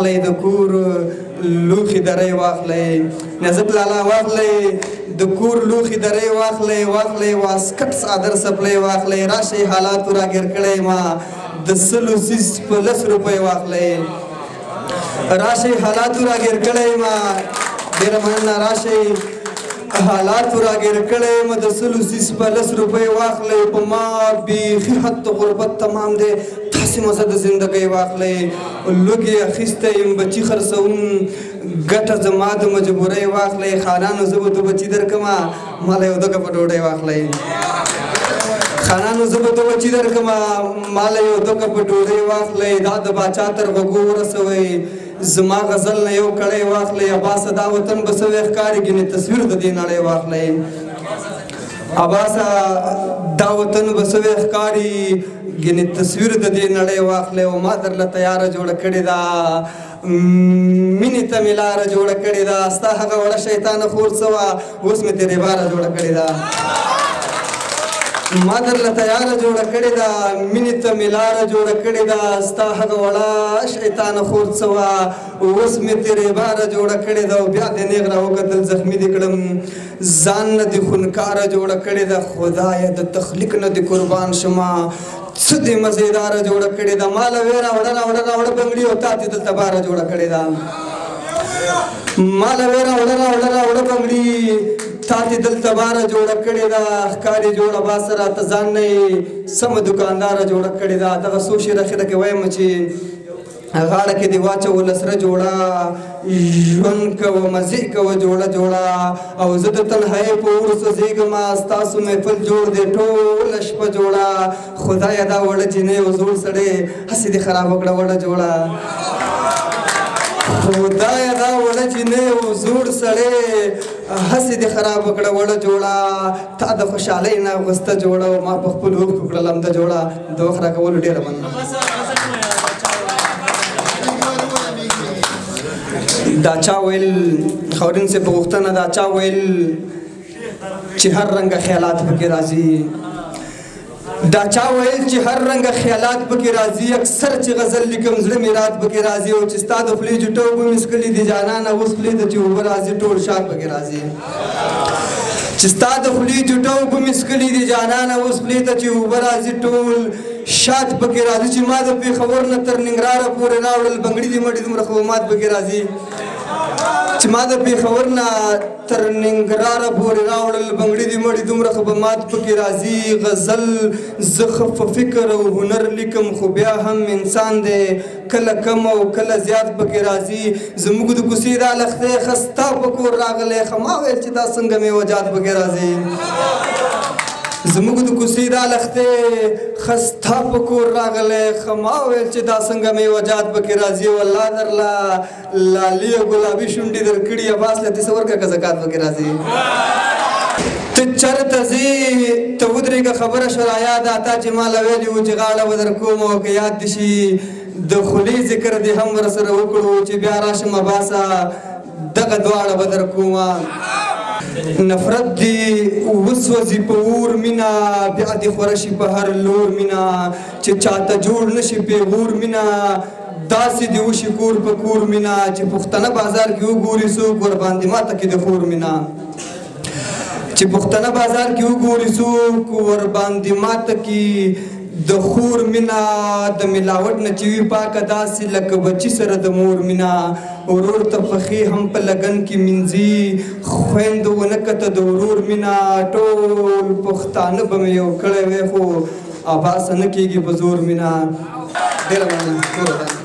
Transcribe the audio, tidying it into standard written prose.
د کور لوښي درې واخلئ نظب لالا واخلئ د کور لوښي درې واخلئ واسکټ څادر څپلۍ واخلئ راشئ حالاتو راګیر کړی ما د سلو څیز په 10 روپۍ واخلئ راشئ حالاتو راګیر کړی ما ډېره مننه راشئ حالاتو راګیر کړی ما د سلو څیز په 10 روپۍ واخلئ په ما بیخي حد غربت تمام دی تاسې مزه د زندګۍ واخلئ لوږې اخیستی یم بچي خرڅوم ګټه زما د مجبورۍ واخلئ خانانو زه به 2 بچي درکړمه ماله یو 2 کپه ډوډۍ واخلئ خانانو زه به 2 بچي درکړمه ماله یو 2 کپه ډوډۍ واخلئ دا د باچا تر غوږو ورسوئ زما غزل نه یو کړی واخلئ عباسه دا وطن به سوی ښکاري ګینې تصویر د دې نړۍ واخلئ عباسه دا وطن به سوی ښکاري ګینې تصویر د دې نړۍ واخلئ او ما درله تیاره جوړه کړې ده مینې ته مې لاره جوړه کړې ده ستا هغه وړه شیطانه خور څه وه اوس مې ترې باره جوړه کړې ده ما درله تیاره جوړه کړې ده مینې ته مې لاره جوړه کړې ده ستا هغه وړه شیطانه خور څه وه اوس مې ترې باره جوړه کړې ده او بیا دې نیغ راوکتل زخمي دې کړم ځان نه دې خونکاره جوړه کړې ده خدایه د تخلیق نه دې قربان شمه څه دې مزېداره جوړه کړې ده ماله وې راوړه بنګړي او تا دې دلته باره جوړه کړې ده ماله وې راوړه بنګړي تا دې دلته باره جوړه کړې ده ښکاري جوړه باسه راته ځان نه یې سمه دوکانداره جوړه کړې ده دغه څو شعر اخره کې وایم چې غاړه کې دې واچوله سره جوړه ژوند کوه مزې کوه جوړه او زه د تنهایۍ په اور سوځېږمه ستاسو محفل جوړ دی ټوله شپه جوړه خدایه دا وړه جینۍ او زوړ سړی هسې دې خرابه کړه وړه جوړه خدایه دا وړه جینۍ او زوړ سړی هسې دې خرابه کړه وړه جوړه تا د خوشحالۍ نه اغوسته جوړه او ما په خپلو اوښکو کړه لمده جوړه د وخت راکولو ډېره مننه دا چا ویل خاورین سے په غوښتنه دا چا ویل چې هر رنګه خیالات پکې راځي دا چا ویل چې هر رنګه خیالات پکې راځي اکثر چې غزل لیکم زړه مې رات پکې راځي او چې ستا د خولې جوټه اوبه مې څښلې دي جانانه اوس خولې ته چې اوبه راځي ټول شات پکې راځي چې ستا د خولې جوټه اوبه مې څښلې دي جانانه اوس خولې ته چې اوبه راځي ټول شات پکې راځي چې ما د پېښور نه تر ننګرهاره پورې راوړل بنګړي دي مړي دومره خدمات پکې راځي چې ما د پېښور نه تر ننګرهاره پورې راوړل بنګړي دي مړي دومره خدمات پکې راځي غزل زه ښه په فکر او هنر لیکم خو بیا هم انسان دی کله کم او کله زیات پکې راځي زموږ د کوڅې دا لښتی ښه ستا په کور راغلی ښه ما ویل چې دا څنګه میوجات پکې راځي زموږ د کوڅې دا لښتی ښه ستا په کور راغلی ښه ما ویل چې دا څنګه میوجات پکې راځي والله درله لالي او ګلابي شونډې درکړي عباس له دې څه ورکړه که زکات پکې راځي ته چېرته ځې ته ودرېږه خبره شوه رایاده تا چې ماله ویلي وو چې غاړه به در کوم او که یاد دې شي د خولې ذکر دې هم ورسره وکړو چې بیا راشم عباسه دغه دواړه به در کومه نفرت دی وسوځي په اور مینا بیا دې خوره شي په هر لور مینا چې چاته جوړ نشي پیغور مینا داسې دې وشي کور په کور مینا چې پښتنه بازار کې وګوري څوک ورباندې ماته کې د خور مینا چې پښتنه بازار کې وګوري څوک ورباندې ماته کې د خور مینا د ملاوټ نه چې وي پاکه داسې لکه بچي سره د مور مینا ورور ته پخې هم په لګن کې مینځي خویندو ونه کته د ورور مینا ټول پښتانه به مې یو کړی وی خو عباسه نه کېږي په زور مینا ډېره مننه